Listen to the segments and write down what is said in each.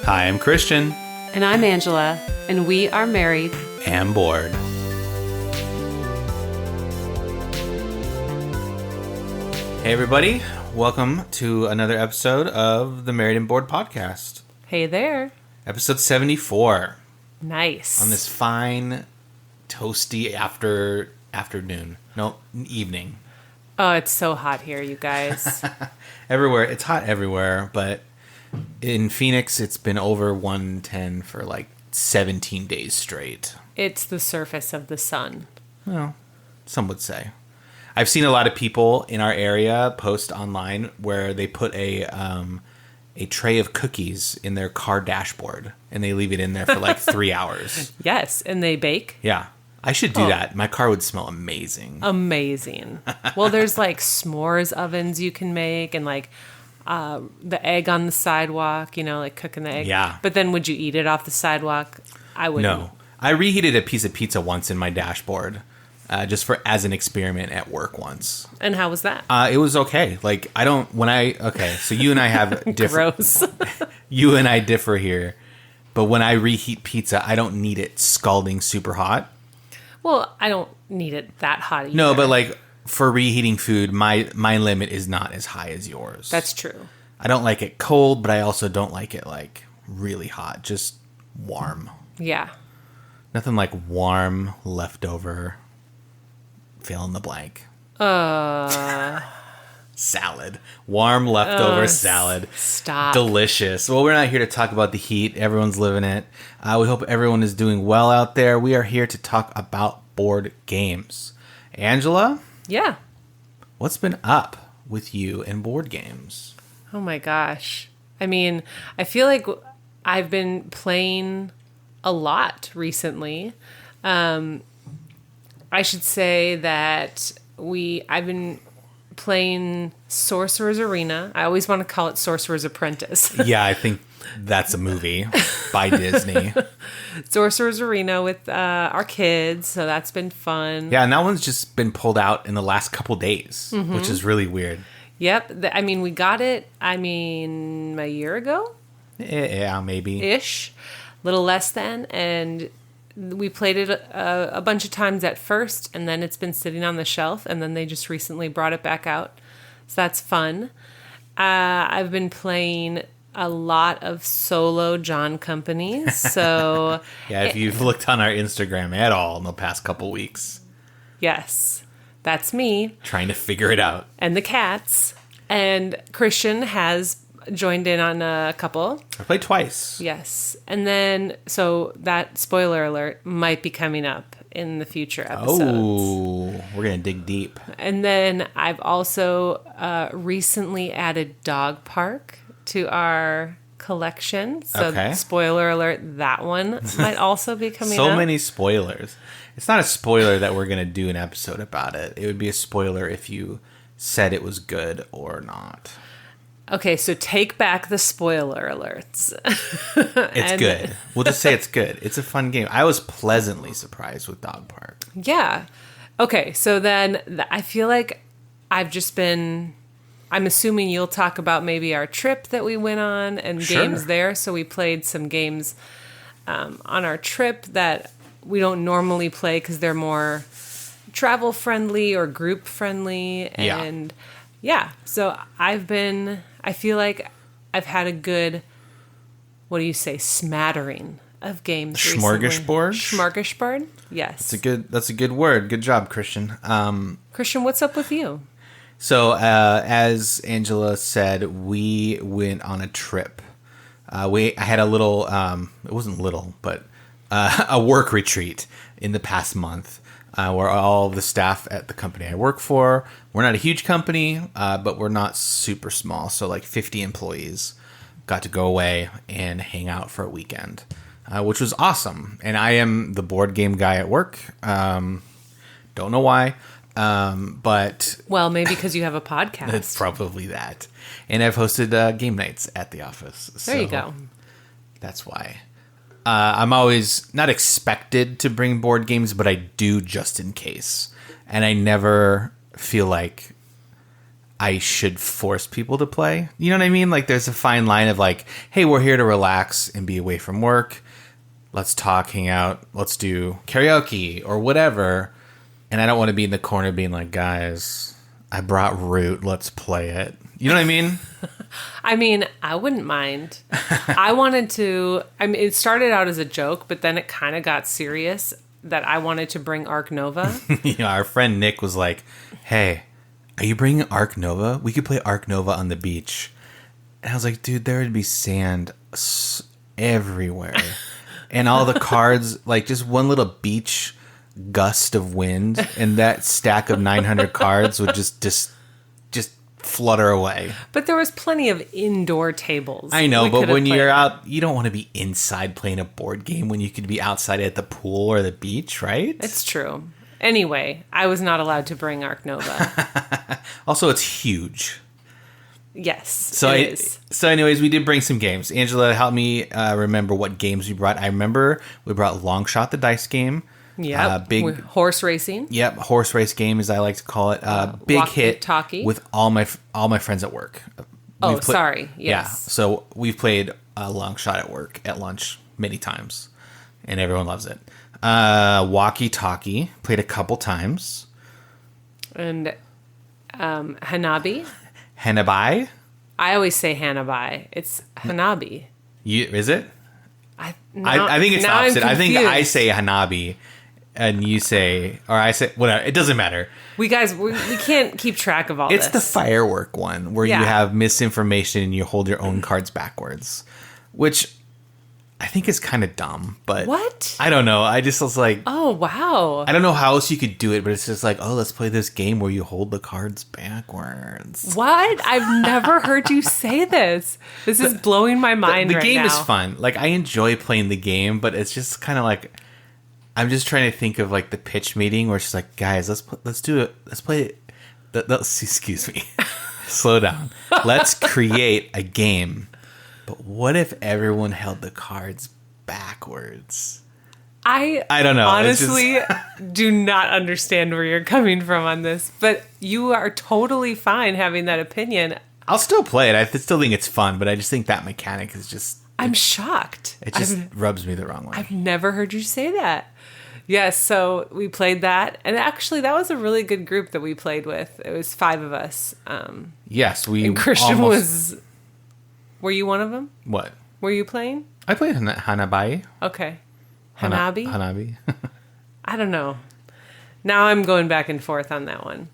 Hi, I'm Christian. And I'm Angela, and we are married And bored. Hey, everybody. Welcome to another episode of the Married and Bored podcast. Hey there. Episode 74. Nice. On this fine, toasty evening. Oh, it's so hot here, you guys. Everywhere. It's hot everywhere, but in Phoenix, it's been over 110 for like 17 days straight. It's the surface of the sun. Well, some would say. I've seen a lot of people in our area post online where they put a tray of cookies in their car dashboard and they leave it in there for like 3 hours. Yes, and they bake. Yeah. I should do that. My car would smell amazing. Amazing. Well, there's like s'mores ovens you can make and like the egg on the sidewalk, like cooking the egg. Yeah. But then would you eat it off the sidewalk? I wouldn't. No. I reheated a piece of pizza once in my dashboard. Just as an experiment at work once. And how was that? It was okay. So you and I have different. Gross. You and I differ here, but when I reheat pizza, I don't need it scalding super hot. Well, I don't need it that hot either. No, but like for reheating food, my limit is not as high as yours. That's true. I don't like it cold, but I also don't like it like really hot. Just warm. Yeah. Nothing like warm leftover. Fill in the blank. Salad. Warm leftover salad. Stop. Delicious. Well, we're not here to talk about the heat. Everyone's living it. We hope everyone is doing well out there. We are here to talk about board games. Angela? Yeah. What's been up with you and board games? Oh my gosh. I mean, I feel like I've been playing a lot recently. I should say that I've been playing Sorcerer's Arena. I always want to call it Sorcerer's Apprentice. Yeah, I think that's a movie by Disney. Sorcerer's Arena with our kids, so that's been fun. Yeah, and that one's just been pulled out in the last couple days, which is really weird. Yep. We got it, a year ago? Yeah, maybe. Ish. Little less than, and we played it a bunch of times at first, and then it's been sitting on the shelf, and then they just recently brought it back out. So that's fun. I've been playing a lot of solo John Company. So yeah, if you've looked on our Instagram at all in the past couple weeks. Yes, that's me. Trying to figure it out. And the cats. And Christian has joined in on a couple. I played twice. Yes. And then, so that spoiler alert might be coming up in the future episodes. Oh, we're going to dig deep. And then I've also recently added Dog Park to our collection. So okay. Spoiler alert, that one might also be coming so up. many spoilers. It's not a spoiler that we're going to do an episode about it. It would be a spoiler if you said it was good or not. Okay, so take back the spoiler alerts. It's good. We'll just say it's good. It's a fun game. I was pleasantly surprised with Dog Park. Yeah. Okay, so then I feel like I'm assuming you'll talk about maybe our trip that we went on and games there. So we played some games on our trip that we don't normally play because they're more travel friendly or group friendly. And yeah, so I feel like I've had a good, smattering of games recently. Smorgasbord? Yes. That's a good word. Good job, Christian. Christian, what's up with you? So, as Angela said, we went on a trip. I had a little, it wasn't little, but a work retreat in the past month. Where all the staff at the company I work for, we're not a huge company, but we're not super small. So like 50 employees got to go away and hang out for a weekend, which was awesome. And I am the board game guy at work. Don't know why, but... Well, maybe because you have a podcast. It's probably that. And I've hosted game nights at the office. There you go. That's why. I'm always not expected to bring board games, but I do just in case. And I never feel like I should force people to play. You know what I mean? Like there's a fine line of like, hey, we're here to relax and be away from work. Let's talk, hang out, let's do karaoke or whatever. And I don't want to be in the corner being like, guys, I brought Root, let's play it. You know what I mean? I mean, I wouldn't mind. It started out as a joke, but then it kind of got serious that I wanted to bring Ark Nova. Our friend Nick was like, hey, are you bringing Ark Nova? We could play Ark Nova on the beach. And I was like, dude, there would be sand everywhere. And all the cards, like just one little beach gust of wind, and that stack of 900 cards would just flutter away. But there was plenty of indoor tables. I know, but when you're out, you don't want to be inside playing a board game when you could be outside at the pool or the beach, right? It's true. Anyway, I was not allowed to bring Ark Nova. Also, it's huge. Yes, so it is. So anyways, we did bring some games. Angela helped me remember what games we brought. I remember we brought Long Shot, the dice game. Yeah, big horse racing. Yep, horse race game, as I like to call it. Big hit with all my friends at work. Sorry. Yes. Yeah, so we've played Long Shot at work at lunch many times, and everyone loves it. Walkie Talkie played a couple times, and Hanabi. Hanabi. I always say Hanabi. It's Hanabi. Is it? I think it's the opposite. I think I say Hanabi. And you say, or I say, whatever. It doesn't matter. We can't keep track of all this. It's the firework one where you have misinformation and you hold your own cards backwards, which I think is kind of dumb. But what? I don't know. I just was like, oh wow. I don't know how else you could do it, but it's just like, oh, let's play this game where you hold the cards backwards. What? I've never heard you say this. This is blowing my mind. The game is fun. Like I enjoy playing the game, but it's just kind of like. I'm just trying to think of like the pitch meeting where she's like, guys, let's do it. Let's play it. Excuse me. Slow down. Let's create a game. But what if everyone held the cards backwards? I don't know. Honestly, do not understand where you're coming from on this, but you are totally fine having that opinion. I'll still play it. I still think it's fun, but I just think that mechanic is just... I'm shocked. It just rubs me the wrong way. I've never heard you say that. Yes, so we played that. And actually, that was a really good group that we played with. It was 5 of us. Yes, we... And Christian was... Were you one of them? What? Were you playing? I played Hanabi. Okay. Hanabi? Hanabi. I don't know. Now I'm going back and forth on that one.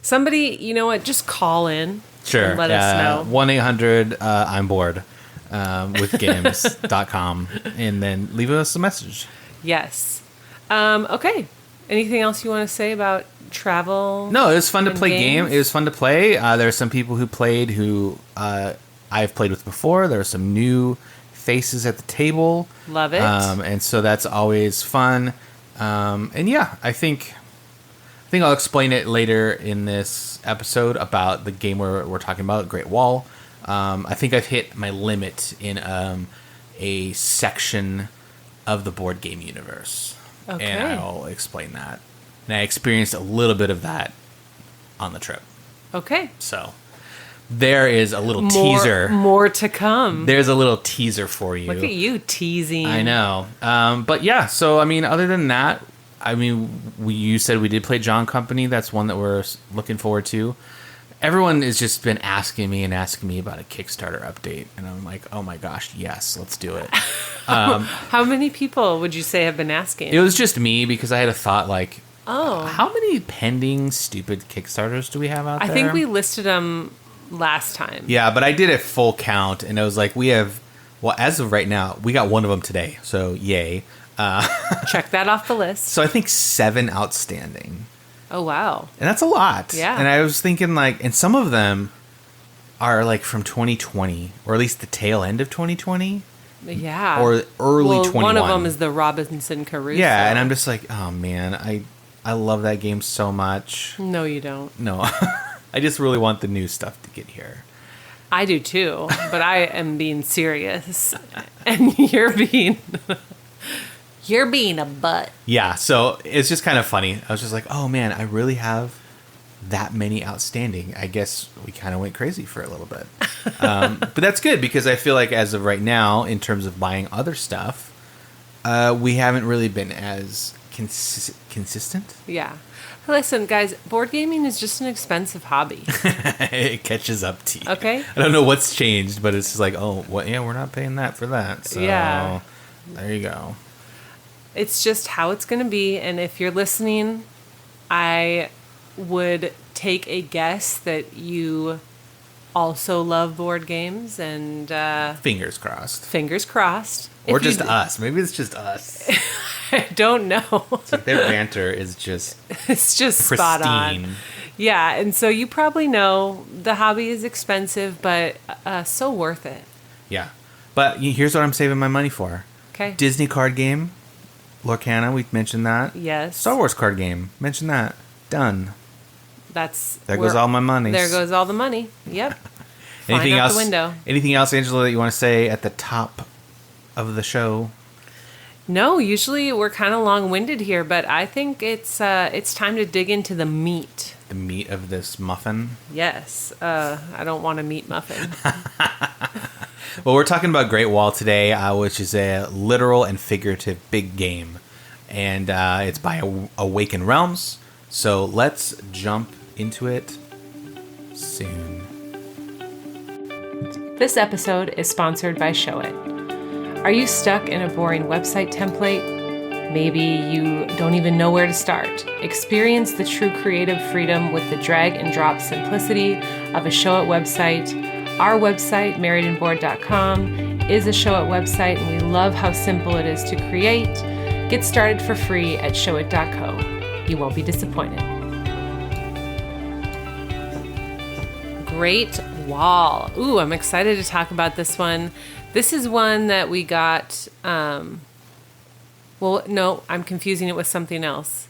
Somebody, you know what? Just call in. Sure. And let us know. 1-800 I'm bored with games.com and then leave us a message. Yes. Okay. Anything else you want to say about travel? No, it was fun to play game. It was fun to play. There are some people who played who I've played with before. There are some new faces at the table. Love it. And so that's always fun. And yeah, I think I'll explain it later in this episode about the game we're talking about, Great Wall. I think I've hit my limit in a section of the board game universe. Okay. And I'll explain that. And I experienced a little bit of that on the trip. Okay. So there is a little teaser. More to come. There's a little teaser for you. Look at you teasing. I know. But yeah, so I mean, other than that, I mean, you said we did play John Company. That's one that we're looking forward to. Everyone has just been asking me about a Kickstarter update. And I'm like, oh my gosh, yes, let's do it. How many people would you say have been asking? It was just me because I had a thought like, oh, how many pending stupid Kickstarters do we have out there? I think we listed them last time. Yeah, but I did a full count and it was like, as of right now, we got one of them today. So yay. Check that off the list. So I think 7 outstanding. Oh, wow. And that's a lot. Yeah. And I was thinking like, and some of them are like from 2020, or at least the tail end of 2020. Yeah. Or early 21. One of them is the Robinson Crusoe. Yeah, and I'm just like, oh man, I love that game so much. No, you don't. No. I just really want the new stuff to get here. I do too, but I am being serious. And you're being a butt. Yeah, so it's just kind of funny. I was just like, oh man, I really have that many outstanding. I guess we kind of went crazy for a little bit. But that's good because I feel like as of right now, in terms of buying other stuff, we haven't really been as consistent. Yeah. Listen, guys, board gaming is just an expensive hobby. It catches up to you. Okay. I don't know what's changed, but it's just like, oh, what? Yeah, we're not paying that for that. So Yeah. There you go. It's just how it's going to be. And if you're listening, I would take a guess that you also love board games and Fingers crossed. fingers crossed. Or If you just us. Maybe it's just us. I don't know. It's like their banter is just It's just pristine. spot on. Yeah, and so you probably know the hobby is expensive, but so worth it. Yeah. But here's what I'm saving my money for. Okay. Disney card game. Lorcana, we mentioned that. Yes. Star Wars card game. Mentioned that. Done. There Where- goes all my money. There goes all the money. Yep. Anything Flying out else? the window. Anything else, Angela, that you want to say at the top of the show? No, usually we're kind of long-winded here, but I think it's time to dig into the meat. The meat of this muffin. Yes. I don't want a meat muffin. Well, we're talking about Great Wall today, which is a literal and figurative big game. And it's by Awaken Realms. So let's jump into it soon. This episode is sponsored by Showit. Are you stuck in a boring website template? Maybe you don't even know where to start. Experience the true creative freedom with the drag and drop simplicity of a Showit website. Our website, marriedandboard.com, is a Showit website, and we love how simple it is to create. Get started for free at showit.co. You won't be disappointed. Great Wall. Ooh, I'm excited to talk about this one. This is one that we got. Well, no, I'm confusing it with something else.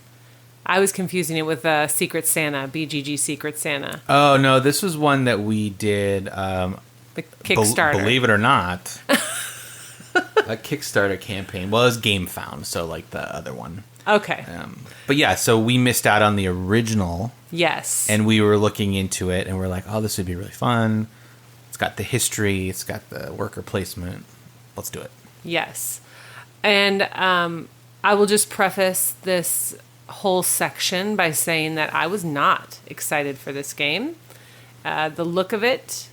I was confusing it with Secret Santa, BGG Secret Santa. Oh, no, this was one that we did. The Kickstarter. Believe it or not. A Kickstarter campaign. Well, it was Game Found, so like the other one. Okay. But yeah, so we missed out on the original. Yes. And we were looking into it, and we're like, oh, this would be really fun. It's got the history. It's got the worker placement. Let's do it. Yes. And I will just preface this whole section by saying that I was not excited for this game. The look of it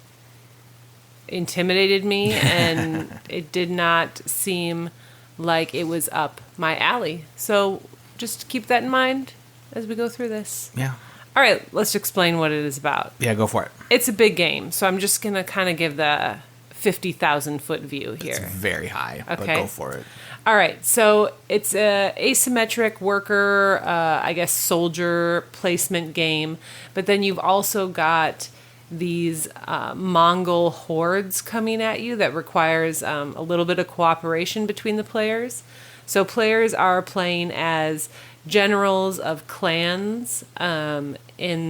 intimidated me, and it did not seem like it was up my alley. So just keep that in mind as we go through this. Yeah. All right, let's explain what it is about. Yeah, go for it. It's a big game, so I'm just going to kind of give the 50,000 foot view here. It's very high, but Okay. go for it. All right, so it's a asymmetric worker, I guess soldier placement game, but then you've also got these Mongol hordes coming at you that requires a little bit of cooperation between the players. So players are playing as generals of clans, and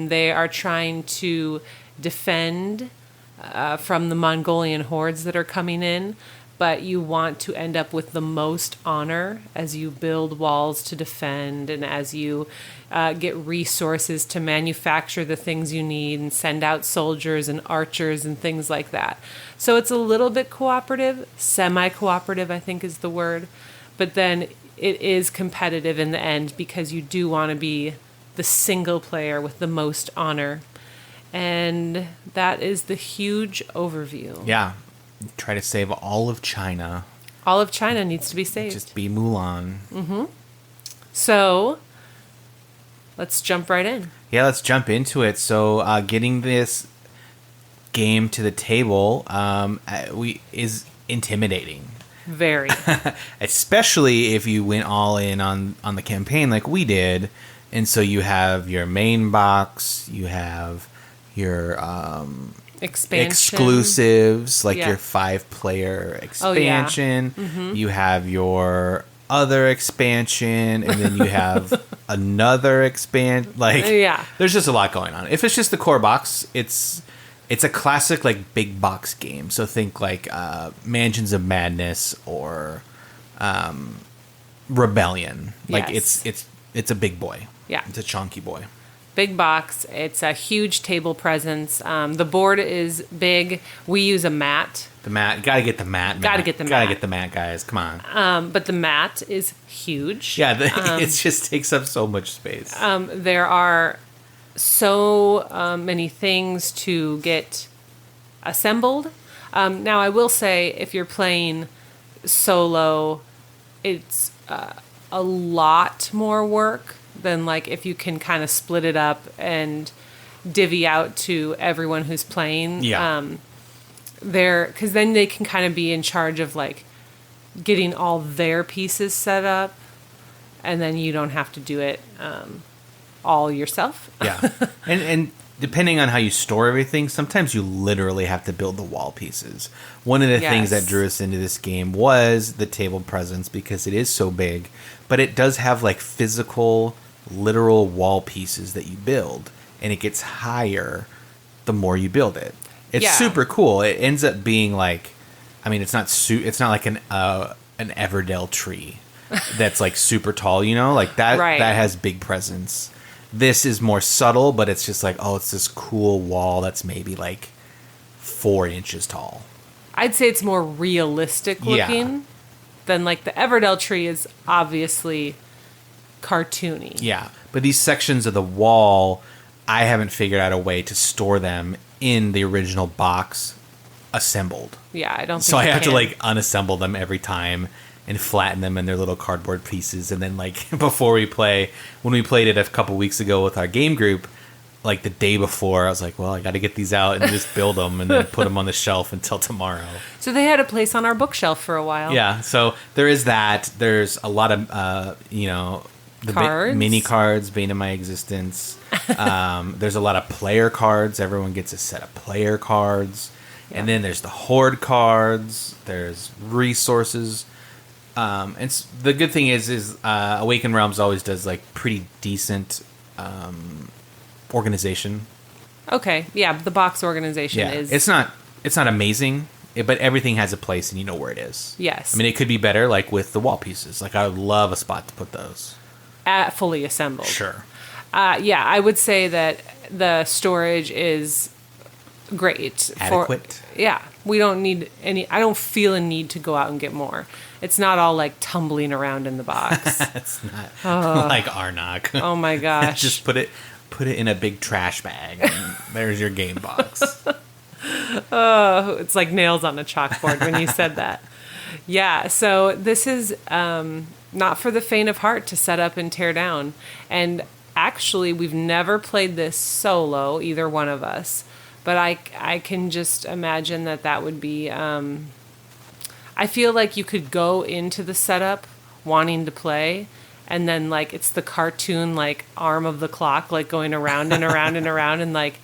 they are trying to defend from the Mongolian hordes that are coming in, but you want to end up with the most honor as you build walls to defend and as you get resources to manufacture the things you need and send out soldiers and archers and things like that. So it's a little bit cooperative, semi-cooperative, I think is the word, but then it is competitive in the end because you do want to be the single player with the most honor. And that is the huge overview. Yeah. Try to save all of China. All of China needs to be saved. Just be Mulan. Mm-hmm. So, let's jump right in. Yeah, let's jump into it. So, getting this game to the table is intimidating. Very. Especially if you went all in on the campaign like we did. And so you have your main box, you have your Expansion. exclusives, like Yeah. your 5-player expansion. Oh, yeah. Mm-hmm. You have your other expansion, and then you have another expand. Like, Yeah. there's just a lot going on. If it's just the core box, it's a classic like big box game. So think like Mansions of Madness or Rebellion. Like Yes. it's a big boy. Yeah. It's a chunky boy. big box. It's a huge table presence. The board is big. We use a mat. The mat. Gotta get the mat. Gotta get the mat. Gotta get the mat, guys. Come on. But the mat is huge. Yeah, it just takes up so much space. There are so many things to get assembled. Now, I will say, if you're playing solo, it's a lot more work than like if you can kind of split it up and divvy out to everyone who's playing. Yeah. Because then they can kind of be in charge of like getting all their pieces set up, and then you don't have to do it all yourself. Yeah. And depending on how you store everything, sometimes you literally have to build the wall pieces. One of the things that drew us into this game was the table presence, because it is so big, but it does have like physical, literal wall pieces that you build, and it gets higher the more you build it. It's super cool. It ends up being like, I mean, it's not like an Everdell tree that's like super tall, you know, like that. Right. That has big presence. This is more subtle, but it's just like, oh, it's this cool wall that's maybe like 4 inches tall. I'd say it's more realistic looking than like the Everdell tree is obviously cartoony. Yeah, but these sections of the wall, I haven't figured out a way to store them in the original box assembled. Yeah, I don't think So I have to can. like unassemble them every time and flatten them in their little cardboard pieces. And then like before we play, when we played it a couple weeks ago with our game group, like the day before, I was like, well, I got to get these out and just build them and then put them on the shelf until tomorrow. So they had a place on our bookshelf for a while. Yeah, so there is that. There's a lot of, the Cards? mini cards being in my existence. There's a lot of player cards. Everyone gets a set of player cards. Yeah. And then there's the horde cards. There's resources. The good thing is Awakened Realms always does like pretty decent organization. Okay, yeah, the box organization is... It's not amazing, but everything has a place and you know where it is. Yes. I mean, it could be better, like with the wall pieces. Like I would love a spot to put those. fully assembled. Sure. Yeah, I would say that the storage is great. Adequate. Yeah, we don't need any... I don't feel a need to go out and get more. It's not all like tumbling around in the box. It's not like Arnok. Oh my gosh. Just put it in a big trash bag and there's your game box. Oh, it's like nails on a chalkboard when you said that. Yeah, so this is not for the faint of heart to set up and tear down. And actually, we've never played this solo, either one of us. But I can just imagine that would be... I feel like you could go into the setup wanting to play, and then like it's the cartoon like arm of the clock like going around and around and around, and like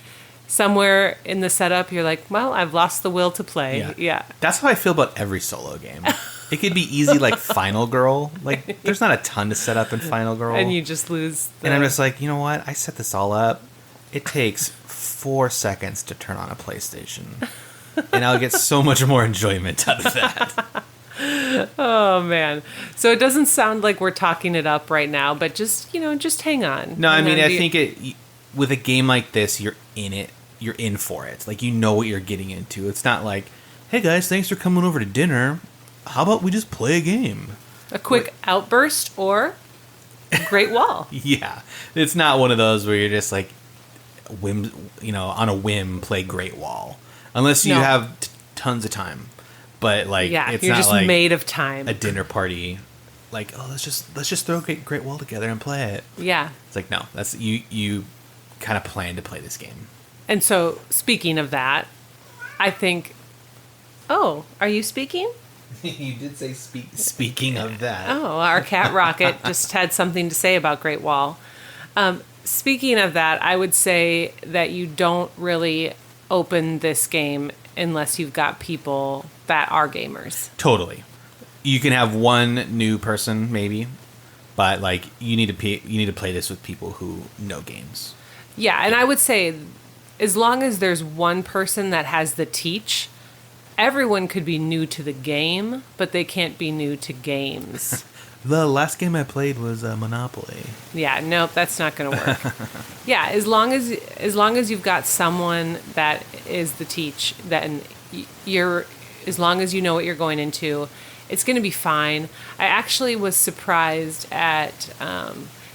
somewhere in the setup you're like, well, I've lost the will to play. Yeah. That's how I feel about every solo game. It could be easy like Final Girl. Like there's not a ton to set up in Final Girl. And you just lose And I'm just like, you know what? I set this all up. It takes 4 seconds to turn on a PlayStation. And I'll get so much more enjoyment out of that. Oh, man. So it doesn't sound like we're talking it up right now, but just hang on. No, I mean, I think with a game like this, you're in it. You're in for it. Like, you know what you're getting into. It's not like, hey, guys, thanks for coming over to dinner. How about we just play a game? A quick outburst or a Great Wall. Yeah. It's not one of those where you're just like, on a whim, play Great Wall. Unless you have tons of time, but like it's you're not just like made of time. A dinner party, like let's just throw Great Wall together and play it. Yeah, it's like no, that's you kind of plan to play this game. And so speaking of that, I think. Oh, are you speaking? You did say speaking of that. Oh, our cat Rocket just had something to say about Great Wall. Speaking of that, I would say that you don't really open this game unless you've got people that are gamers. Totally. You can have one new person maybe, but like you need to play this with people who know games. Yeah, and I would say as long as there's one person that has the teach, everyone could be new to the game, but they can't be new to games. The last game I played was Monopoly. Yeah, nope, that's not going to work. Yeah, as long as you've got someone that is the teach, then you're as long as you know what you're going into, it's going to be fine. I actually was surprised at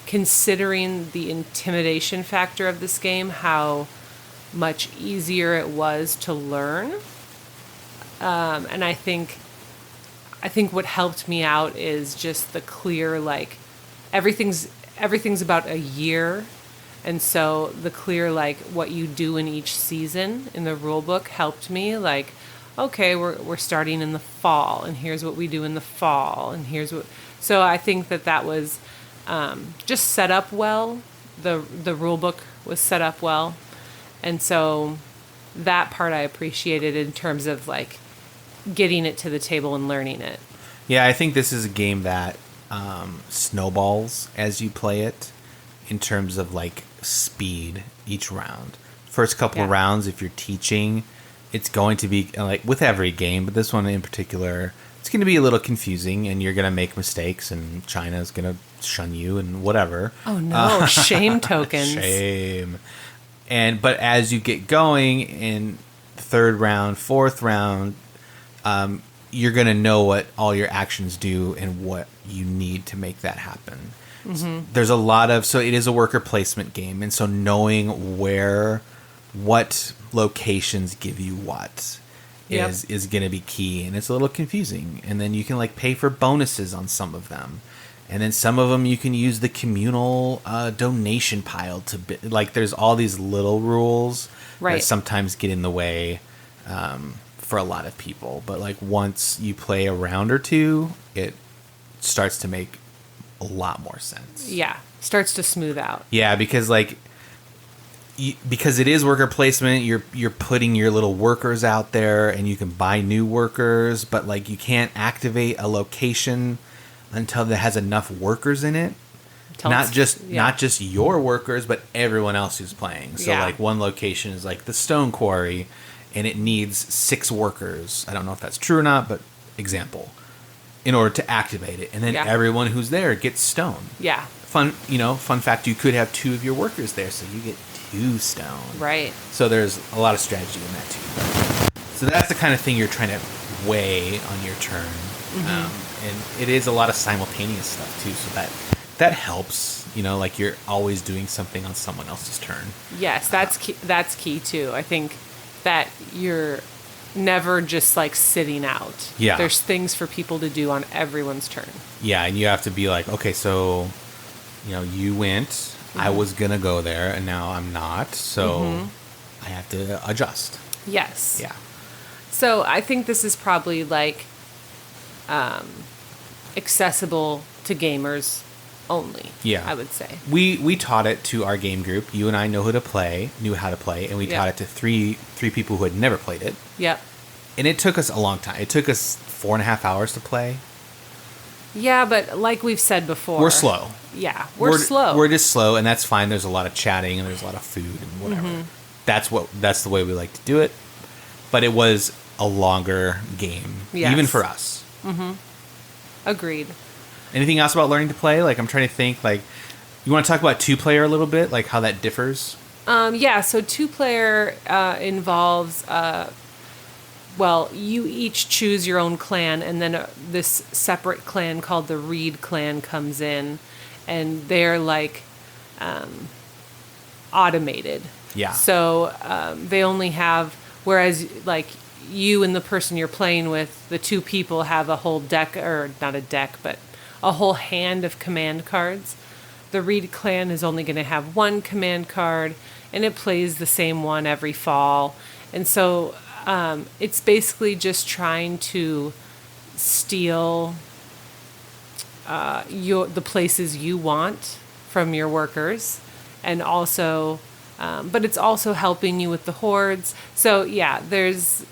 considering the intimidation factor of this game, how much easier it was to learn. And I think what helped me out is just the clear, like, everything's about a year, and so the clear, like, what you do in each season in the rule book helped me. Like, okay, we're starting in the fall, and here's what we do in the fall, and here's what. So I think that was just set up well. The rule book was set up well, and so that part I appreciated in terms of, like, getting it to the table and learning it. Yeah, I think this is a game that snowballs as you play it in terms of, like, speed each round. First couple of rounds, if you're teaching, it's going to be, like, with every game, but this one in particular, it's going to be a little confusing, and you're going to make mistakes, and China's going to shun you and whatever. Oh, no. Shame tokens. Shame. But as you get going in the third round, fourth round, you're going to know what all your actions do and what you need to make that happen. Mm-hmm. There's a lot of, so it is a worker placement game. And so knowing what locations give you what is going to be key. And it's a little confusing. And then you can, like, pay for bonuses on some of them. And then some of them you can use the communal donation pile to, like, there's all these little rules that sometimes get in the way for a lot of people. But, like, once you play a round or two, it starts to make a lot more sense. Yeah, starts to smooth out. Yeah, because, like, because it is worker placement, you're putting your little workers out there, and you can buy new workers, but, like, you can't activate a location until it has enough workers in it. Not just your workers, but everyone else who's playing. So, like, one location is, like, the stone quarry, and it needs 6 workers. I don't know if that's true or not, but example. In order to activate it. And then everyone who's there gets stone. Yeah. Fun fact, you could have 2 of your workers there, so you get 2 stone. Right. So there's a lot of strategy in that too. So that's the kind of thing you're trying to weigh on your turn. Mm-hmm. And it is a lot of simultaneous stuff too, so that helps. Like, you're always doing something on someone else's turn. Yes, that's key too. I think that you're never just, like, sitting out. Yeah. There's things for people to do on everyone's turn. Yeah, and you have to be like, okay, so, you went, mm-hmm. I was going to go there, and now I'm not, so mm-hmm. I have to adjust. Yes. Yeah. So I think this is probably, like, accessible to gamers only. Yeah, I would say we taught it to our game group. You and I knew how to play, and we taught it to three people who had never played it. Yep. And it took us a long time. It took us 4.5 hours to play. Yeah, but like we've said before, we're slow. Yeah, we're slow. We're just slow, and that's fine. There's a lot of chatting, and there's a lot of food and whatever. Mm-hmm. That's the way we like to do it. But it was a longer game, even for us. Mm-hmm. Agreed. Anything else about learning to play? Like, I'm trying to think, like, you want to talk about 2-player a little bit, like how that differs? Yeah, so 2-player involves, you each choose your own clan, and then this separate clan called the Reed clan comes in, and they're, like, automated. Yeah. So they only have, whereas, like, you and the person you're playing with, the 2 people have a whole deck, or not a deck, but a whole hand of command cards. The Reed clan is only going to have 1 command card, and it plays the same one every fall. And so it's basically just trying to steal the places you want from your workers, and also, but it's also helping you with the hordes. So yeah, there's.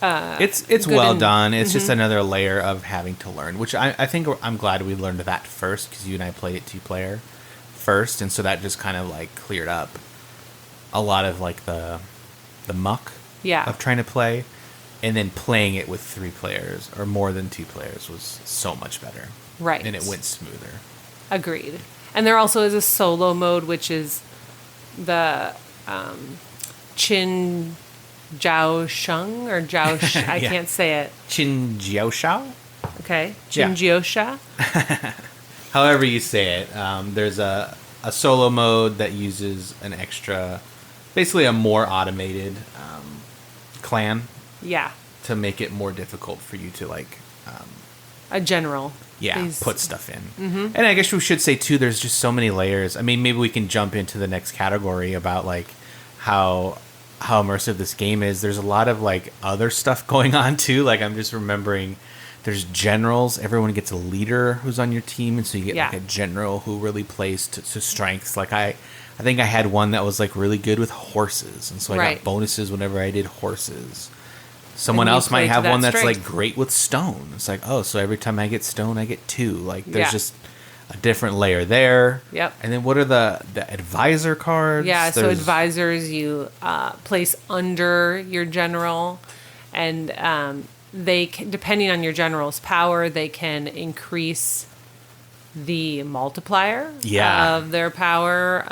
It's well done. It's just another layer of having to learn, which I think I'm glad we learned that first, because you and I played it 2-player first, and so that just kind of, like, cleared up a lot of, like, the muck of trying to play. And then playing it with 3 players or more than 2 players was so much better. Right. And it went smoother. Agreed. And there also is a solo mode, which is the Chin Jiao Sheng or Jiao. I can't say it. Chin Jiao Shao? Okay. Chin Jiao Sha. However you say it. There's a solo mode that uses an extra, basically a more automated clan. Yeah. To make it more difficult for you to like... a general. Yeah, put stuff in. Mm-hmm. And I guess we should say, too, there's just so many layers. I mean, maybe we can jump into the next category about like how immersive this game is. There's a lot of like other stuff going on, too. Like I'm just remembering there's generals. Everyone gets a leader who's on your team. And so you get like a general who really plays to strengths. Like I think I had one that was like really good with horses. And so I got bonuses whenever I did horses. Someone else might have one that's like great with stone. It's like, oh, so every time I get stone, I get 2. Like there's just a different layer there. Yep. And then what are the advisor cards? Yeah, so advisors you place under your general, and they can, depending on your general's power, they can increase the multiplier of their power.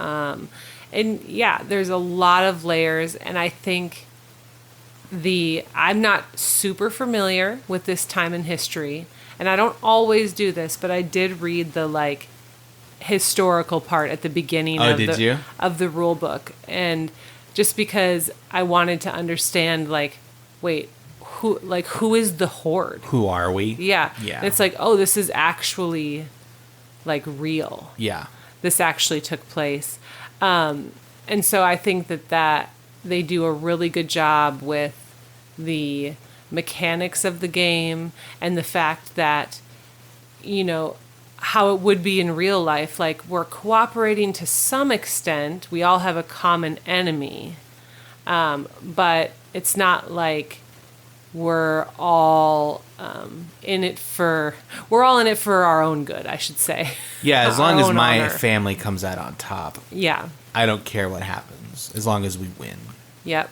And yeah, there's a lot of layers, and I think I'm not super familiar with this time in history, and I don't always do this, but I did read the like historical part at the beginning of the rule book, and just because I wanted to understand like, wait, who is the Horde? Who are we? Yeah. And it's like, oh, this is actually like real. Yeah. This actually took place. And so I think that they do a really good job with the mechanics of the game and the fact that, you know, how it would be in real life. Like, we're cooperating to some extent. We all have a common enemy. But it's not like we're all in it for our own good, I should say. Yeah, as long as my family comes out on top. Yeah. I don't care what happens, as long as we win. Yep.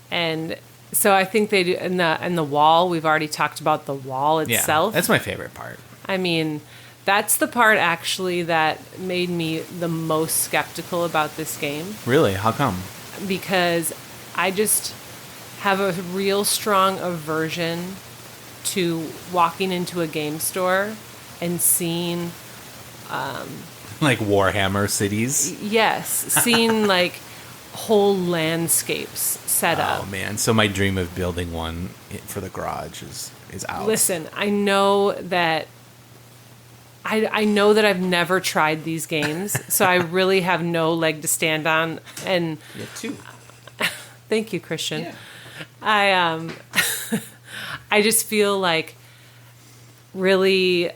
And so I think they do, and the wall, we've already talked about the wall itself. Yeah, that's my favorite part. I mean, that's the part actually that made me the most skeptical about this game. Really? How come? Because I just have a real strong aversion to walking into a game store and seeing like Warhammer cities? Yes, seeing like whole landscapes set up. Oh man, so my dream of building one for the garage is out. Listen, I know that I've never tried these games, so I really have no leg to stand on. And you have 2. Thank you, Christian. Yeah. I just feel like really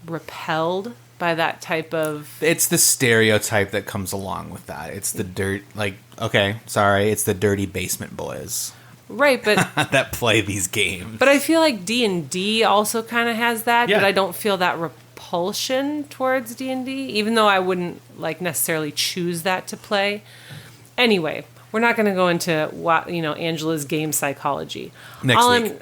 repelled by that type of... It's the stereotype that comes along with that. It's the it's the dirty basement boys. Right, but... that play these games. But I feel like D&D also kind of has that, but I don't feel that repulsion towards D&D, even though I wouldn't like necessarily choose that to play. Anyway, we're not going to go into Angela's game psychology. Next week.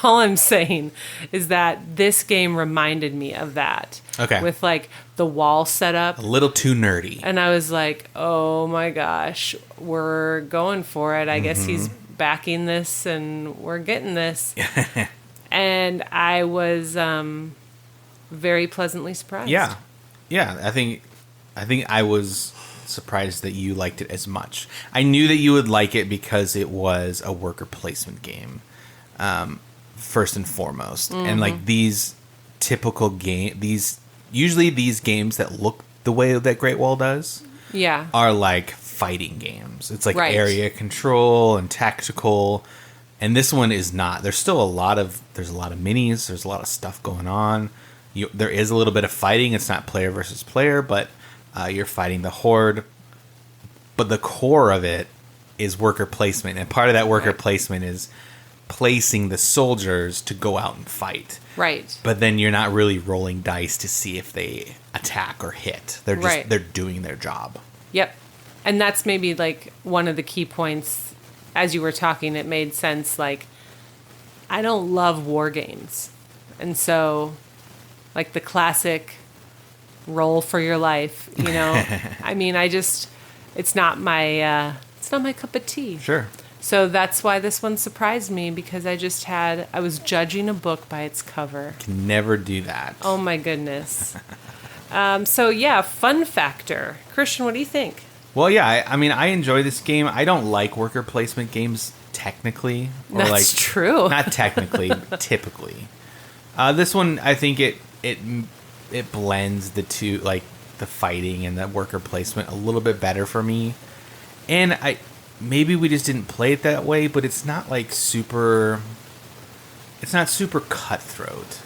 All I'm saying is that this game reminded me of that. Okay. With like the wall setup. A little too nerdy. And I was like, oh my gosh, we're going for it. I guess he's backing this and we're getting this. And I was very pleasantly surprised. Yeah. Yeah, I think I was surprised that you liked it as much. I knew that you would like it because it was a worker placement game, first and foremost. And like these typical usually these games that look the way that Great Wall does, are like fighting games. It's like area control and tactical, and this one is not. There's a lot of minis. There's a lot of stuff going on. There is a little bit of fighting. It's not player versus player, but you're fighting the Horde. But the core of it is worker placement, and part of that worker placement is placing the soldiers to go out and fight. Right. But then you're not really rolling dice to see if they attack or hit. They're just they're doing their job. Yep. And that's maybe like one of the key points as you were talking. It made sense. Like I don't love war games. And so, like the classic roll for your life, you know, I mean, it's not my cup of tea. Sure. So that's why this one surprised me, because I was judging a book by its cover. Can never do that. Oh my goodness. Fun factor. Christian, what do you think? Well, yeah, I mean, I enjoy this game. I don't like worker placement games technically. Or That's true. Not technically, typically. This one, I think it blends the two, like the fighting and the worker placement a little bit better for me. And maybe we just didn't play it that way, but it's not like super cutthroat.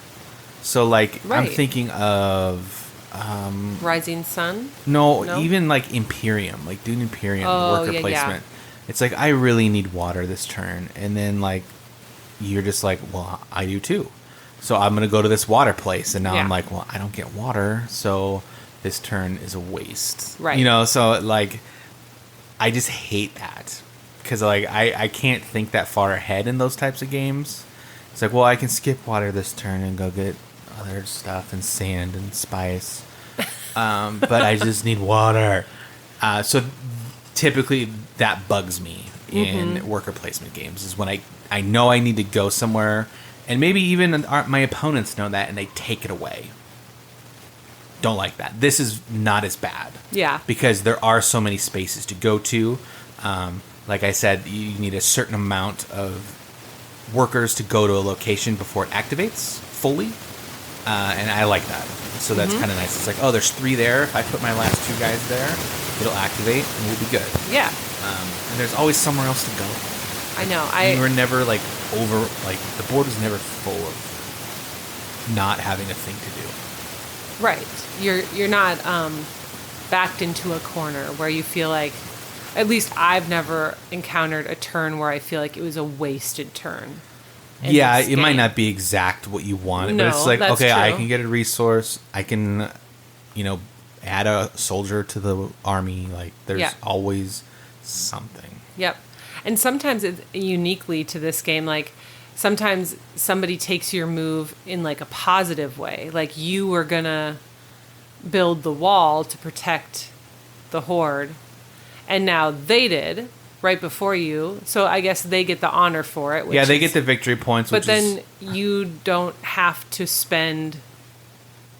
So like Right. I'm thinking of Rising Sun? no, even like Imperium, like doing Imperium worker placement. It's like I really need water this turn, and then like you're just like, well, I do too. So I'm gonna go to this water place, and now I'm like, well, I don't get water, so this turn is a waste. Right. You know, so like I just hate that because like I can't think that far ahead in those types of games. It's like, well, I can skip water this turn and go get other stuff and sand and spice, but I just need water. So typically that bugs me in worker placement games is when I know I need to go somewhere, and maybe even my opponents know that and they take it away. Don't like that. This is not as bad. Yeah. Because there are so many spaces to go to. Like I said, you need a certain amount of workers to go to a location before it activates fully. And I like that. So that's kind of nice. It's like, oh, there's 3 there. If I put my last 2 guys there, it'll activate and we'll be good. Yeah. And there's always somewhere else to go. I know. You were never like the board was never full of not having a thing to do. Right. You're not backed into a corner where you feel like, at least I've never encountered a turn where I feel like it was a wasted turn. Yeah, it might not be exact what you wanted, but it's like, okay, true. I can get a resource. I can, add a soldier to the army. Like, there's always something. Yep. And sometimes it's uniquely to this game, like, sometimes somebody takes your move in, like, a positive way. Like, you were going to build the wall to protect the horde, and now they did right before you. So I guess they get the honor for it. Yeah, they get the victory points. But then you don't have to spend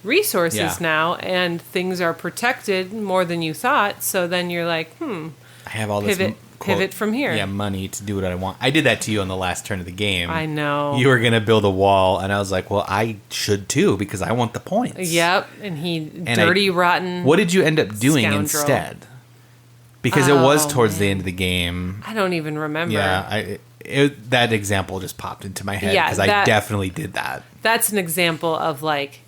resources now, and things are protected more than you thought. So then you're like, I have all pivot, this pivot from here. Yeah, money to do what I want. I did that to you on the last turn of the game. I know. You were going to build a wall, and I was like, well, I should too, because I want the points. Yep, and dirty, rotten. What did you end up doing scoundrel. Instead? Because it was towards the end of the game. I don't even remember. Yeah, that example just popped into my head because I definitely did that. That's an example of like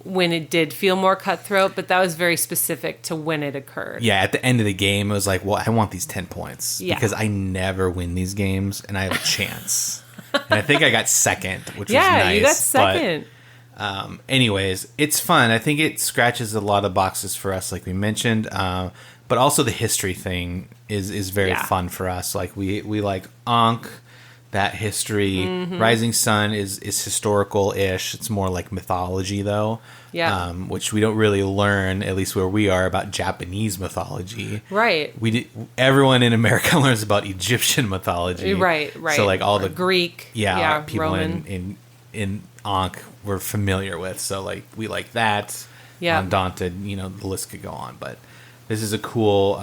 when it did feel more cutthroat, but that was very specific to when it occurred. Yeah, at the end of the game, it was like, well, I want these 10 points because I never win these games and I have a chance. And I think I got second, which was nice. Yeah, you got second. But, anyways, it's fun. I think it scratches a lot of boxes for us, like we mentioned. But also the history thing is very fun for us. Like we like Ankh, that history. Mm-hmm. Rising Sun is historical-ish. It's more like mythology, though. Yeah. Which we don't really learn, at least where we are, about Japanese mythology. Right. Everyone in America learns about Egyptian mythology. Right. So like all the Greek, people Roman. in Ankh we're familiar with. So like we like that. Yeah. Undaunted, the list could go on, but this is a cool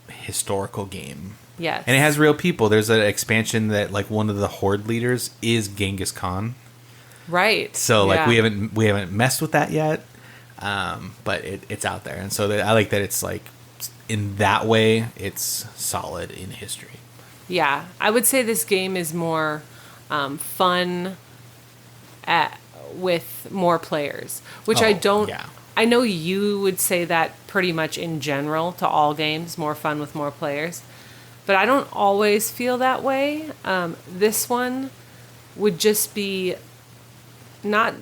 historical game. Yes. And it has real people. There's an expansion that like one of the horde leaders is Genghis Khan. Right. So like we haven't messed with that yet. But it's out there. And so I like that it's like in that way it's solid in history. Yeah. I would say this game is more fun with more players, which I don't. Yeah. I know you would say that pretty much in general to all games, more fun with more players. But I don't always feel that way. This one would just be not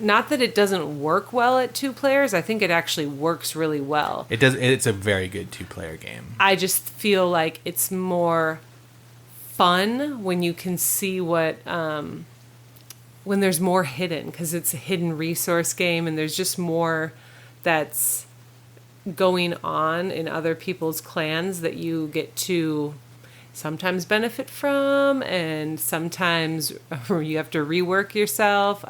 that it doesn't work well at 2 players. I think it actually works really well. It does. It's a very good 2-player game. I just feel like it's more fun when you can see what when there's more hidden, because it's a hidden resource game and there's just more that's going on in other people's clans that you get to sometimes benefit from, and sometimes you have to rework yourself.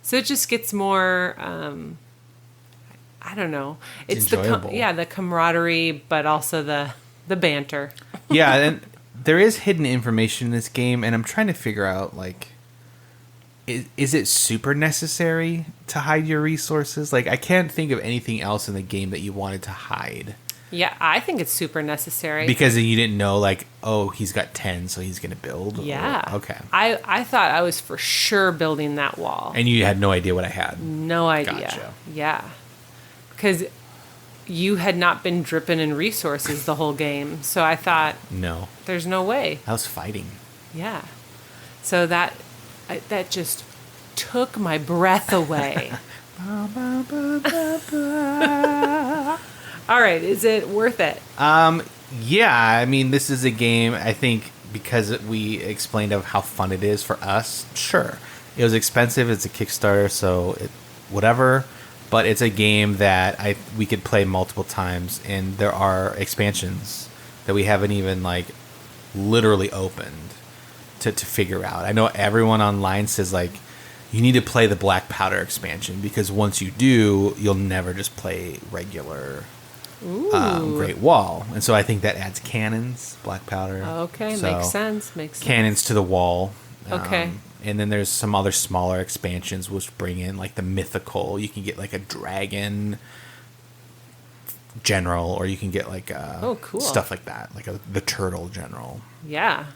So it just gets more, I don't know. It's enjoyable. the camaraderie, but also the banter. Yeah, and there is hidden information in this game, and I'm trying to figure out, like, is it super necessary to hide your resources? Like, I can't think of anything else in the game that you wanted to hide. Yeah, I think it's super necessary. Because you didn't know, like, oh, he's got 10, so he's going to build? Yeah. Or, okay. I thought I was for sure building that wall. And you had no idea what I had? No idea. Gotcha. Yeah. Because you had not been dripping in resources the whole game. So I thought, No. there's no way. I was fighting. Yeah. So that just took my breath away. All right, is it worth it? Yeah, I mean, this is a game, I think, because we explained of how fun it is for us. Sure. It was expensive. It's a Kickstarter, so whatever. But it's a game that we could play multiple times, and there are expansions that we haven't even, like, literally opened to figure out. I know everyone online says, like, you need to play the Black Powder expansion, because once you do, you'll never just play regular Great Wall. And so I think that adds cannons, Black Powder. Okay, So, makes sense. cannons to the wall. Okay. And then there's some other smaller expansions which bring in, like, the mythical. You can get, like, a dragon general, or you can get, like, cool. stuff like that, like the turtle general. Yeah.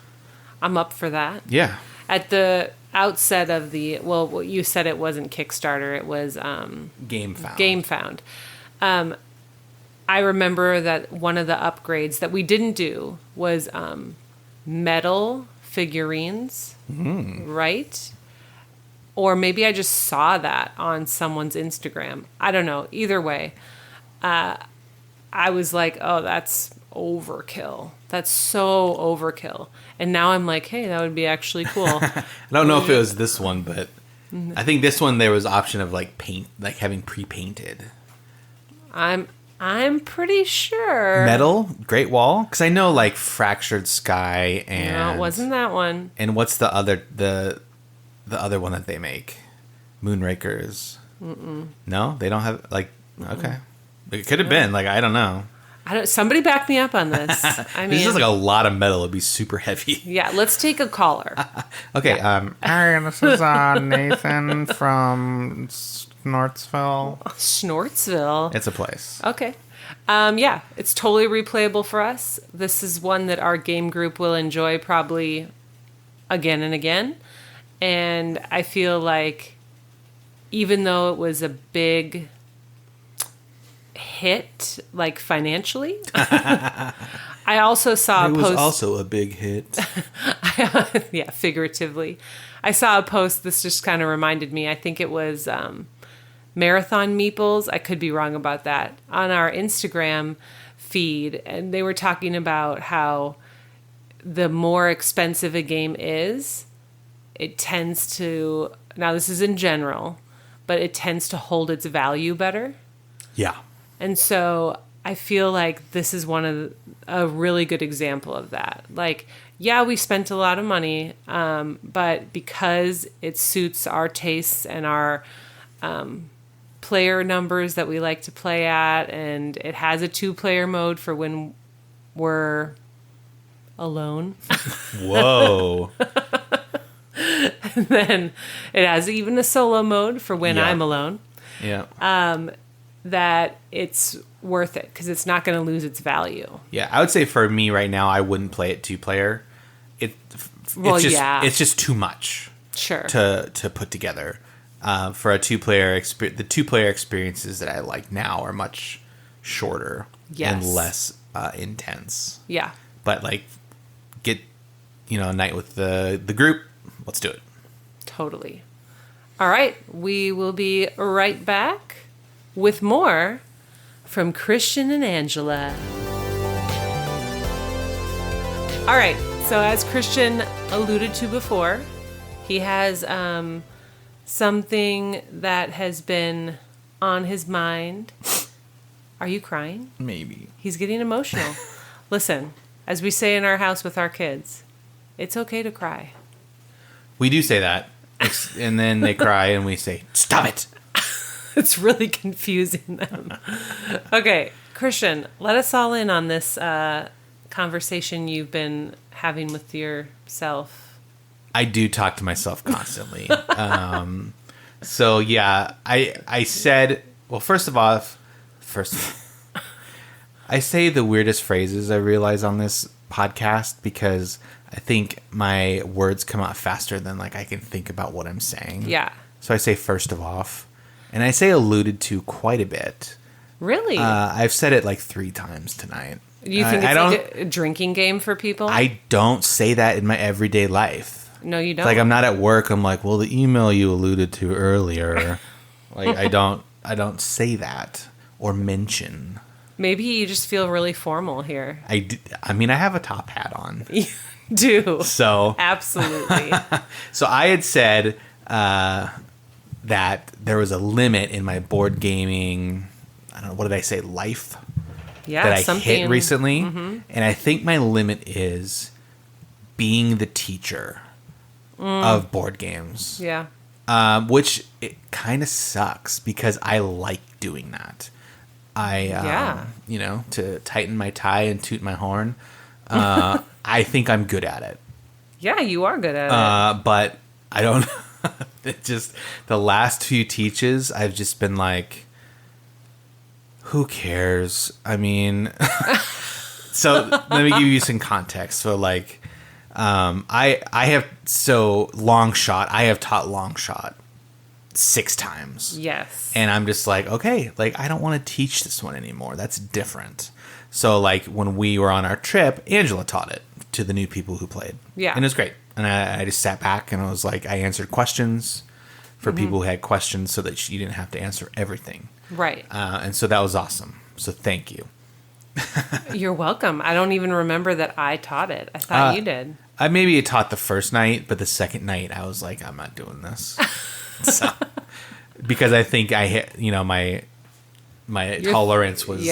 I'm up for that. Yeah. At the outset of well, you said it wasn't Kickstarter, it was GameFound. I remember that one of the upgrades that we didn't do was metal figurines, right? Or maybe I just saw that on someone's Instagram. I don't know. Either way, I was like, oh, that's overkill. That's so overkill. And now I'm like, hey, that would be actually cool. I don't know if it was this one, but I think this one there was option of, like, paint, like having pre-painted. I'm pretty sure. Metal, Great Wall, because I know, like, Fractured Sky and No, it wasn't that one. And what's the other other one that they make? Moonrakers. No, they don't have, like. Okay, it could have been, like, I don't know. Somebody back me up on this. I mean, this is like a lot of metal. It'd be super heavy. Yeah, let's take a caller. Okay. Yeah. Hi, this is Nathan from Snortsville. Snortsville. It's a place. Okay. Yeah, it's totally replayable for us. This is one that our game group will enjoy probably again and again. And I feel like even though it was a big hit, like, financially, I also saw a post. It was also a big hit. Yeah, figuratively. I saw a post. This just kind of reminded me. I think it was Marathon Meeples. I could be wrong about that. On our Instagram feed, and they were talking about how the more expensive a game is, it tends to. Now, this is in general, but it tends to hold its value better. Yeah. And so I feel like this is a really good example of that. Like, yeah, we spent a lot of money, but because it suits our tastes and our player numbers that we like to play at, and it has a 2-player mode for when we're alone. Whoa. And then it has even a solo mode for when I'm alone. Yeah. That it's worth it because it's not going to lose its value. Yeah, I would say for me right now, I wouldn't play it 2-player. It's just too much. Sure. To put together. For a 2-player experience, the 2-player experiences that I like now are much shorter and less intense. Yeah. But, like, get a night with the group. Let's do it. Totally. All right, we will be right back with more from Christian and Angela. All right, So as Christian alluded to before, he has something that has been on his mind. Are you crying? Maybe. He's getting emotional. Listen, as we say in our house with our kids, it's okay to cry. We do say that. And then they cry and we say, stop it. It's really confusing them. Okay, Christian, let us all in on this conversation you've been having with yourself. I do talk to myself constantly. So yeah, I said, well, first of all, I say the weirdest phrases I realize on this podcast because I think my words come out faster than like I can think about what I'm saying. Yeah. So I say first of all, and I say alluded to quite a bit. Really? I've said it like 3 times tonight. You think it's like a drinking game for people? I don't say that in my everyday life. No, you don't. Like I'm not at work. I'm like, well, the email you alluded to earlier. Like I don't say that or mention. Maybe you just feel really formal here. I mean, I have a top hat on. You do. So absolutely. So I had said that there was a limit in my board gaming. I don't know, what did I say? Life. Yeah, that I hit recently, and I think my limit is being the teacher of board games. Yeah. Which it kind of sucks because I like doing that. To tighten my tie and toot my horn. I think I'm good at it. Yeah, you are good at it. But I don't. It just the last few teaches, I've just been like, who cares? I mean, so let me give you some context. So like, I have long shot. I have taught long shot 6 times. Yes. And I'm just like, okay, like I don't want to teach this one anymore. That's different. So like when we were on our trip, Angela taught it to the new people who played. Yeah. And it was great. And I just sat back and I was like, I answered questions for people who had questions so that you didn't have to answer everything. Right. And so that was awesome. So thank you. You're welcome. I don't even remember that I taught it. I thought you did. I maybe taught the first night, but the second night I was like, I'm not doing this. Because I think I hit, my tolerance was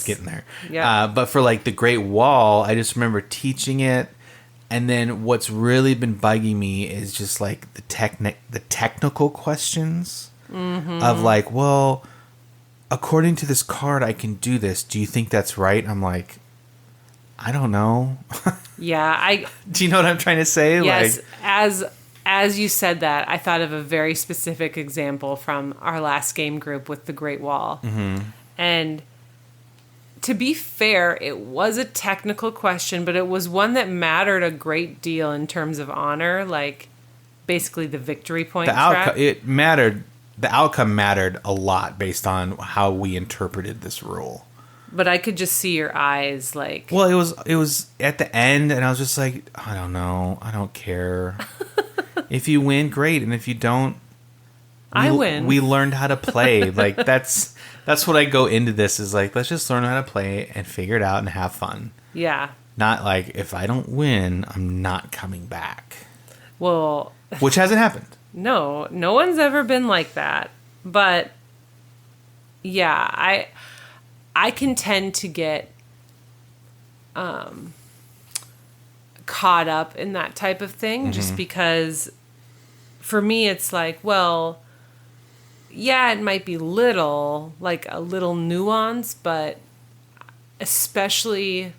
getting there. Yeah. But for like the Great Wall, I just remember teaching it. And then what's really been bugging me is just like the technical questions of like, well, according to this card, I can do this. Do you think that's right? I'm like, I don't know. Yeah, Do you know what I'm trying to say? Yes, like, as you said that, I thought of a very specific example from our last game group with the Great Wall. Mm-hmm. And to be fair, it was a technical question, but it was one that mattered a great deal in terms of honor, like basically the victory point track. It mattered. The outcome mattered a lot based on how we interpreted this rule. But I could just see your eyes like... Well, it was at the end, and I was just like, I don't know. I don't care. If you win, great. And if you don't... I win. We learned how to play. Like, that's what I go into this, is like, let's just learn how to play and figure it out and have fun. Yeah. Not like, if I don't win, I'm not coming back. Well... Which hasn't happened. No one's ever been like that. But, yeah, I can tend to get caught up in that type of thing just because for me it's like, well, yeah, it might be like a little nuance, but especially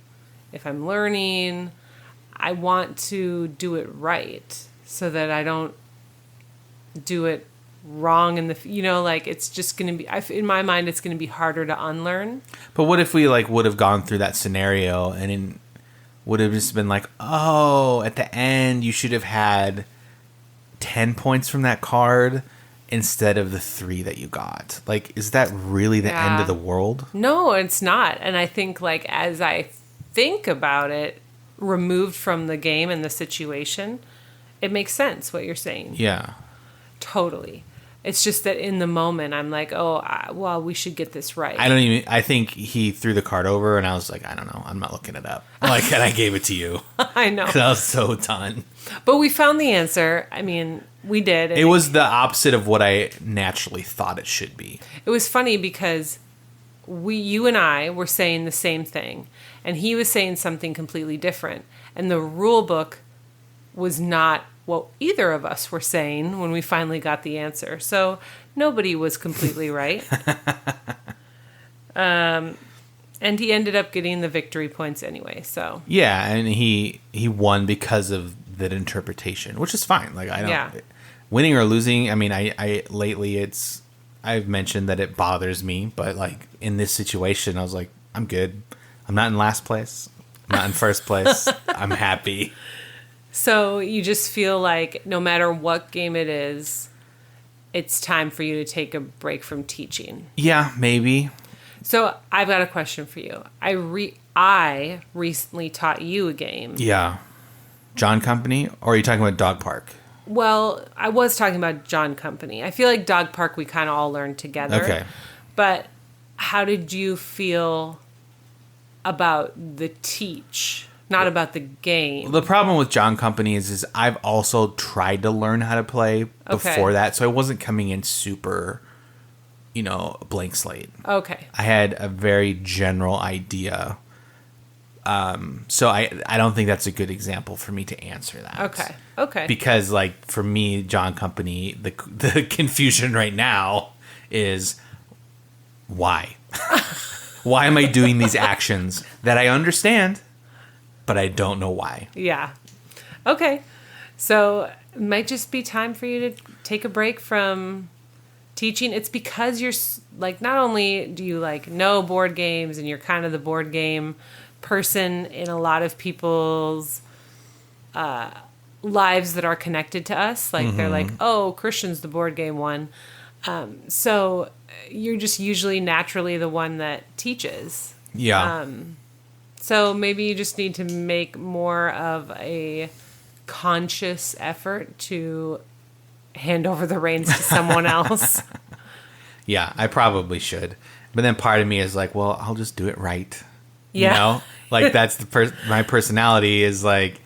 if I'm learning, I want to do it right so that I don't do it wrong in like it's just going to be, in my mind, it's going to be harder to unlearn. But what if we like would have gone through that scenario and would have just been like, oh, at the end you should have had 10 points from that card instead of the 3 that you got. Like, is that really the end of the world? No, it's not. And I think like as I think about it, removed from the game and the situation, it makes sense what you're saying. Yeah. Totally. It's just that in the moment, I'm like, oh, well, we should get this right. I think he threw the card over, and I was like, I don't know. I'm not looking it up. Like, and I gave it to you. I know. 'Cause I was so done. But we found the answer. I mean, we did. It was the opposite of what I naturally thought it should be. It was funny because you and I were saying the same thing, and he was saying something completely different. And the rule book was not what either of us were saying when we finally got the answer. So nobody was completely right. And he ended up getting the victory points anyway. So yeah, and he won because of that interpretation, which is fine. Like I don't winning or losing. I mean, I lately I've mentioned that it bothers me, but like in this situation, I was like, I'm good. I'm not in last place. I'm not in first place. I'm happy. So you just feel like no matter what game it is, it's time for you to take a break from teaching. Yeah, maybe. So I've got a question for you. I recently taught you a game. Yeah. John Company? Or are you talking about Dog Park? Well, I was talking about John Company. I feel like Dog Park we kind of all learned together. Okay. But how did you feel about the teach? Not about the game. The problem with John Company is I've also tried to learn how to play before that, so I wasn't coming in super, blank slate. Okay. I had a very general idea. So I don't think that's a good example for me to answer that. Okay. Because like for me, John Company, the confusion right now is why? Why am I doing these actions that I understand? But I don't know why. Yeah. Okay. So it might just be time for you to take a break from teaching. It's because you're like, not only do you like know board games and you're kind of the board game person in a lot of people's lives that are connected to us. Like they're like, oh, Christian's the board game one. So you're just usually naturally the one that teaches. Yeah. So maybe you just need to make more of a conscious effort to hand over the reins to someone else. Yeah, I probably should. But then part of me is like, well, I'll just do it right. Yeah. You know? Like that's my personality is like,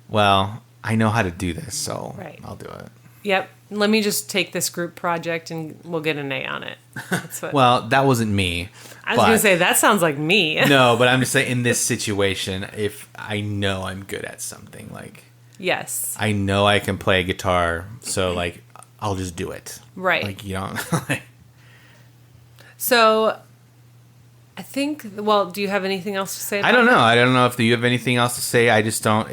well, I know how to do this, so I'll do it. Yep. Let me just take this group project and we'll get an A on it. That's what Well, that wasn't me. I was going to say, that sounds like me. No, but I'm just saying in this situation, if I know I'm good at something, like... Yes. I know I can play guitar, so, like, I'll just do it. Right. Like, you don't... So, I think... Well, do you have anything else to say about I don't know. that? I don't know if you have anything else to say. I just don't...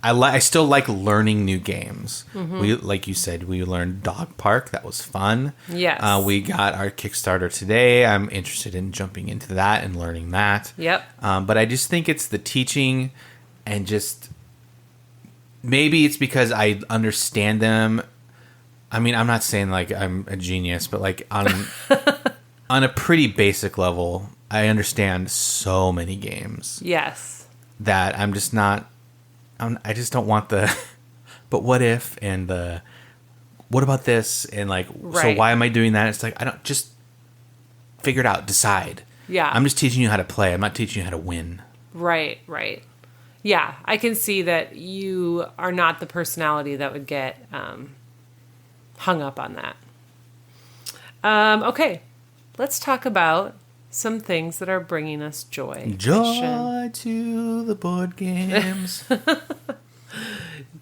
I still like learning new games. We, like you said, we learned Dog Park. That was fun. Yes. We got our Kickstarter today. I'm interested in jumping into that and learning that. Yep. But I just think it's the teaching and just... Maybe it's because I understand them. I mean, I'm not saying like I'm a genius, but like on a pretty basic level, I understand so many games. Yes. That I'm just not... I just don't want the... But what if? And the... What about this? And like, so why am I doing that? It's like, I don't... Just figure it out. Decide. Yeah. I'm just teaching you how to play. I'm not teaching you how to win. Right. Yeah, I can see that you are not the personality that would get hung up on that. Okay, let's talk about some things that are bringing us joy. Joy to the board games.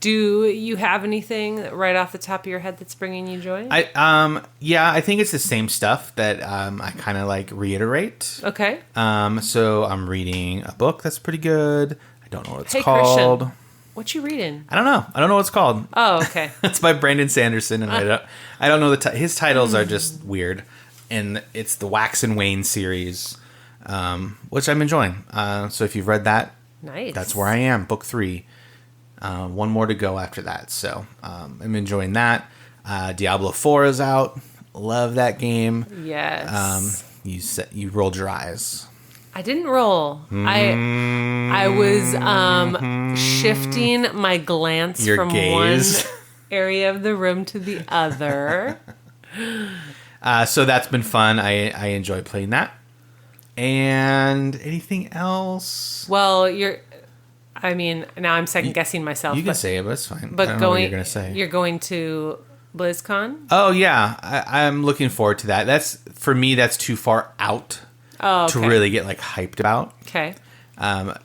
Do you have anything right off the top of your head that's bringing you joy? I think it's the same stuff that I kind of like reiterate. Okay. So I'm reading a book that's pretty good. I don't know what it's called. Christian, what you reading? I don't know what it's called. Oh, okay. It's by Brandon Sanderson, and I don't know his titles are just weird, and it's the Wax and Wane series, which I'm enjoying. So if you've read that, nice. That's where I am. Book 3. One more to go after that. So I'm enjoying that. Diablo 4 is out. Love that game. Yes. You rolled your eyes. I didn't roll. I was shifting my glance Your from gaze. one area of the room to the other. So that's been fun. I enjoy playing that. And anything else? Well, now I'm second guessing myself. You can say it, but it's fine. But I don't know what you're going to say. You're going to BlizzCon? Oh, yeah. I'm looking forward to that. For me, that's too far out to really get like hyped about. Okay.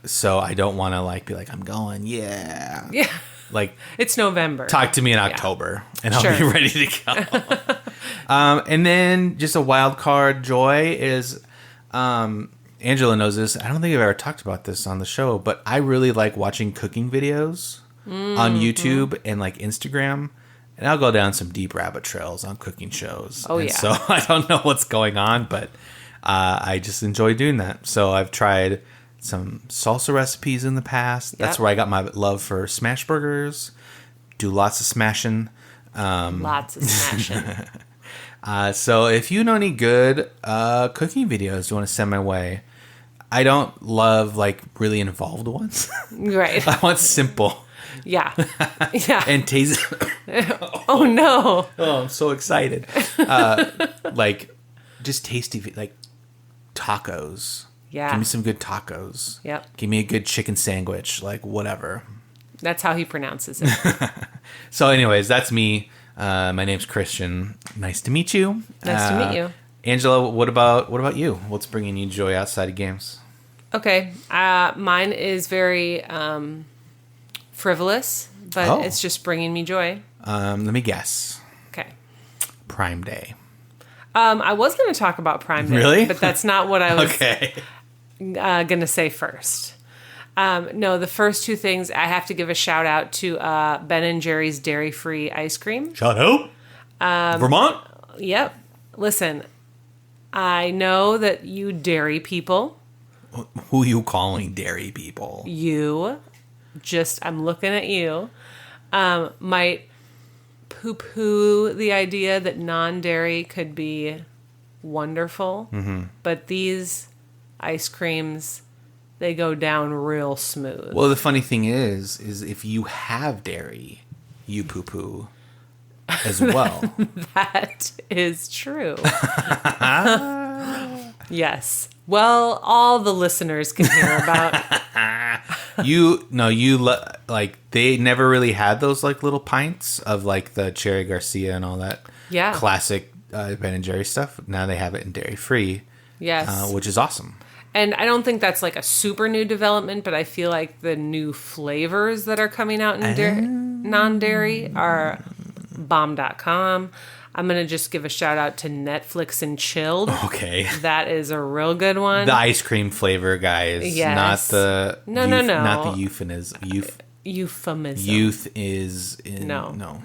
So I don't want to like be like, I'm going, yeah. Yeah. Like, it's November. Talk to me in October, and I'll be ready to go. And then just a wild card joy is, Angela knows this. I don't think I've ever talked about this on the show, but I really like watching cooking videos on YouTube and like Instagram. And I'll go down some deep rabbit trails on cooking shows. Oh, and yeah. So I don't know what's going on, but I just enjoy doing that. So I've tried some salsa recipes in the past. That's where I got my love for smash burgers. Do lots of smashing. Lots of smashing. So if you know any good cooking videos you want to send my way, I don't love like really involved ones. Right. I want simple. Yeah. Yeah. And taste. Oh no. Oh, I'm so excited. Like just tasty, like tacos. Yeah. Give me some good tacos. Yep. Give me a good chicken sandwich, like whatever. That's how he pronounces it. So anyways, that's me. My name's Christian. Nice to meet you. Nice to meet you. Angela, what about you? What's bringing you joy outside of games? Okay. Mine is very frivolous, but it's just bringing me joy. Let me guess. Okay. Prime Day. I was going to talk about Prime Day. Really? But that's not what I was Okay. going to say first. No, the first two things, I have to give a shout out to Ben and Jerry's dairy-free ice cream. Shout out. Vermont? Yep. Listen, I know that you dairy people, Who you calling dairy people? I'm looking at you, might poo-poo the idea that non-dairy could be wonderful. Mm-hmm. But these ice creams, they go down real smooth. Well, the funny thing is if you have dairy, you poo-poo as well. That is true. Yes. Well, all the listeners can hear about. They never really had those like little pints of like the Cherry Garcia and all that. Yeah. Classic Ben and Jerry stuff. Now they have it in dairy free. Yes. Which is awesome. And I don't think that's like a super new development, but I feel like the new flavors that are coming out in non-dairy are bomb.com. I'm going to just give a shout out to Netflix and Chilled. Okay. That is a real good one. The ice cream flavor, guys. Yes. Not the... No. Not the euphemism. Euphemism. Youth is... No.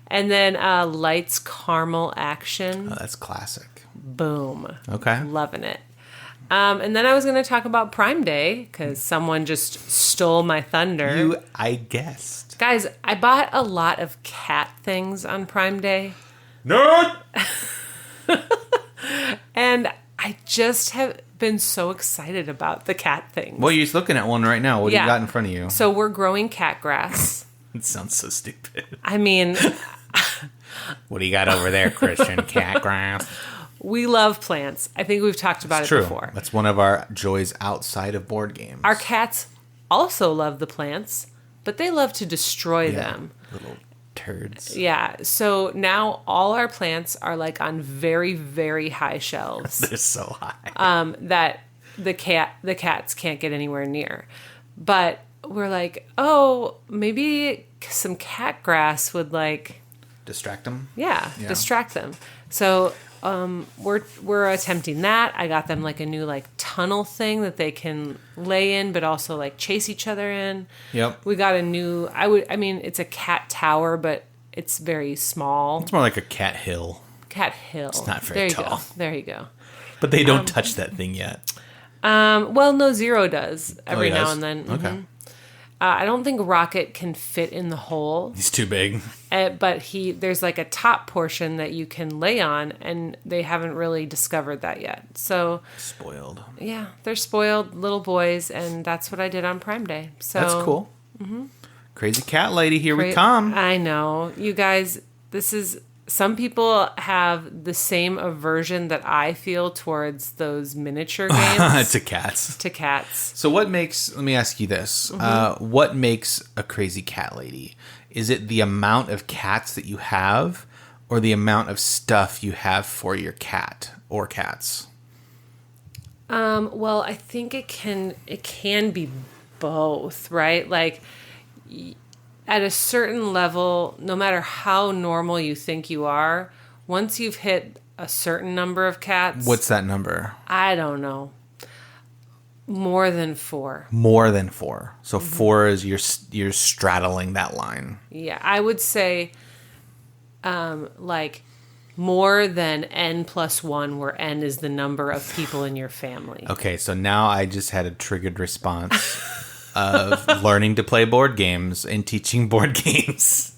And then Lights Caramel Action. Oh, that's classic. Boom. Okay. Loving it. And then I was going to talk about Prime Day because someone just stole my thunder. I guessed. Guys, I bought a lot of cat things on Prime Day. Nerd! And I just have been so excited about the cat things. Well, you're looking at one right now. What do you got in front of you? So we're growing cat grass. It sounds so stupid. I mean... What do you got over there, Christian? Cat grass? We love plants. I think we've talked about it before. That's one of our joys outside of board games. Our cats also love the plants, but they love to destroy them. Little turds. Yeah. So now all our plants are like on very, very high shelves. They're so high. That the cats can't get anywhere near. But we're like, oh, maybe some cat grass would like distract them. Yeah, distract them. So we're attempting that. I got them like a new like tunnel thing that they can lay in, but also like chase each other in. Yep. We got a new. It's a cat tower, but it's very small. It's more like a cat hill. Cat hill. It's not very tall. There you go. But they don't touch that thing yet. Well, no, Zero does every now does? and then. Okay. Mm-hmm. I don't think Rocket can fit in the hole. He's too big. But there's like a top portion that you can lay on, and they haven't really discovered that yet. So spoiled. Yeah, they're spoiled little boys, and that's what I did on Prime Day. So that's cool. Crazy cat lady, here we come. I know. You guys, some people have the same aversion that I feel towards those miniature games. To cats. To cats. So let me ask you this. What makes a crazy cat lady? Is it the amount of cats that you have or the amount of stuff you have for your cat or cats? Well, I think it can be both, right? Like at a certain level, no matter how normal you think you are, once you've hit a certain number of cats. What's that number? I don't know. More than 4. More than 4. So 4 is you're straddling that line. Yeah, I would say like more than n+1, where n is the number of people in your family. Okay, so now I just had a triggered response of learning to play board games and teaching board games.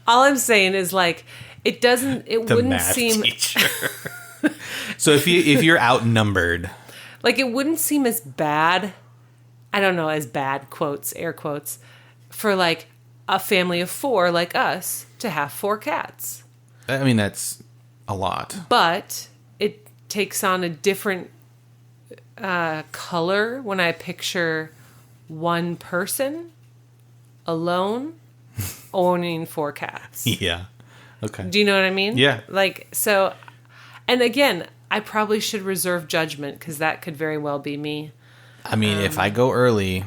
All I'm saying is like it wouldn't seem teacher. So if you're outnumbered, like it wouldn't seem as bad. I don't know, as bad, quotes, air quotes, for like a family of 4 like us to have 4 cats. I mean, that's a lot. But it takes on a different color when I picture one person alone owning 4 cats. Yeah. Okay. Do you know what I mean? Yeah. Like, so, and again, I probably should reserve judgment because that could very well be me. I mean, if I go early,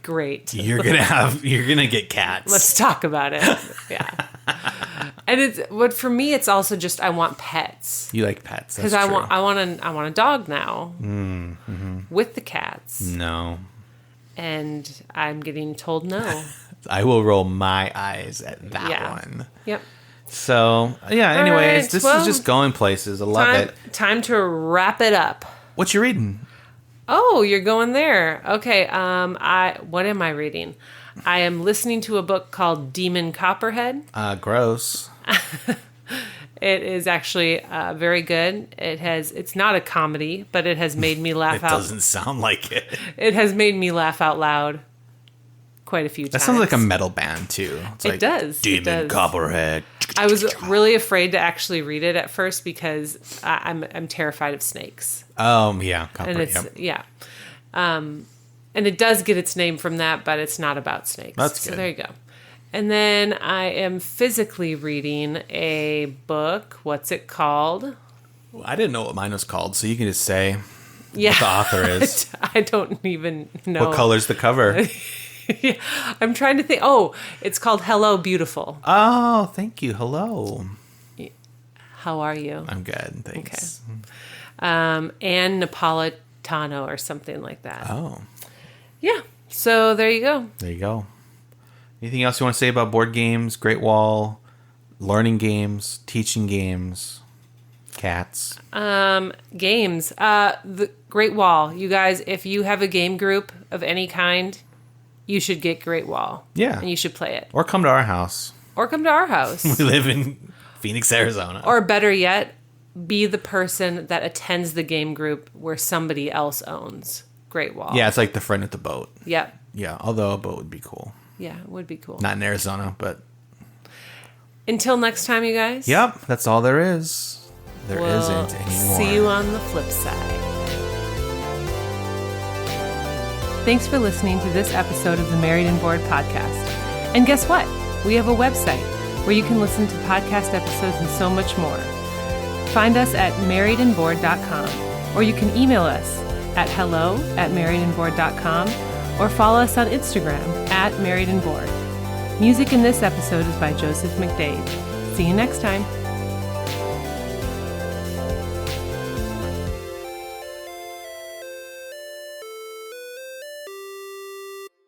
great. You're gonna get cats. Let's talk about it. Yeah. But for me, it's also just I want pets. You like pets because I want a dog now with the cats. No. And I'm getting told no. I will roll my eyes at that one. Yep. So yeah. Anyways, right, this is just going places. I love it. Time to wrap it up. What you reading? Oh, you're going there. Okay. What am I reading? I am listening to a book called Demon Copperhead. Gross. It is actually very good. It's not a comedy, but it has made me laugh out. It doesn't sound like it. It has made me laugh out loud quite a few times. That sounds like a metal band too. It does. Demon Copperhead. I was really afraid to actually read it at first because I'm terrified of snakes. Yeah, Copperhead. And yeah. And it does get its name from that, but it's not about snakes. That's good. So there you go. And then I am physically reading a book. What's it called? Well, I didn't know what mine was called, so you can just say what the author is. I don't even know. What color's the cover? Yeah, I'm trying to think. Oh, it's called Hello, Beautiful. Oh, thank you. Hello. How are you? I'm good, thanks. Okay. Anne Napolitano or something like that. Oh. Yeah. So there you go. There you go. Anything else you want to say about board games, Great Wall, learning games, teaching games, cats? Games. The Great Wall. You guys, if you have a game group of any kind, you should get Great Wall. Yeah. And you should play it. Or come to our house. Or come to our house. We live in Phoenix, Arizona. Or better yet, be the person that attends the game group where somebody else owns Great Wall. Yeah, it's like the friend at the boat. Yep. Yeah, although a boat would be cool. Yeah, it would be cool. Not in Arizona, but... Until next time, you guys. Yep, that's all there is. There isn't anymore. See you on the flip side. Thanks for listening to this episode of the Married and Bored podcast. And guess what? We have a website where you can listen to podcast episodes and so much more. Find us at marriedandbored.com, or you can email us at hello@marriedandbored.com, or follow us on Instagram @marriedandbored. Music in this episode is by Joseph McDade. See you next time.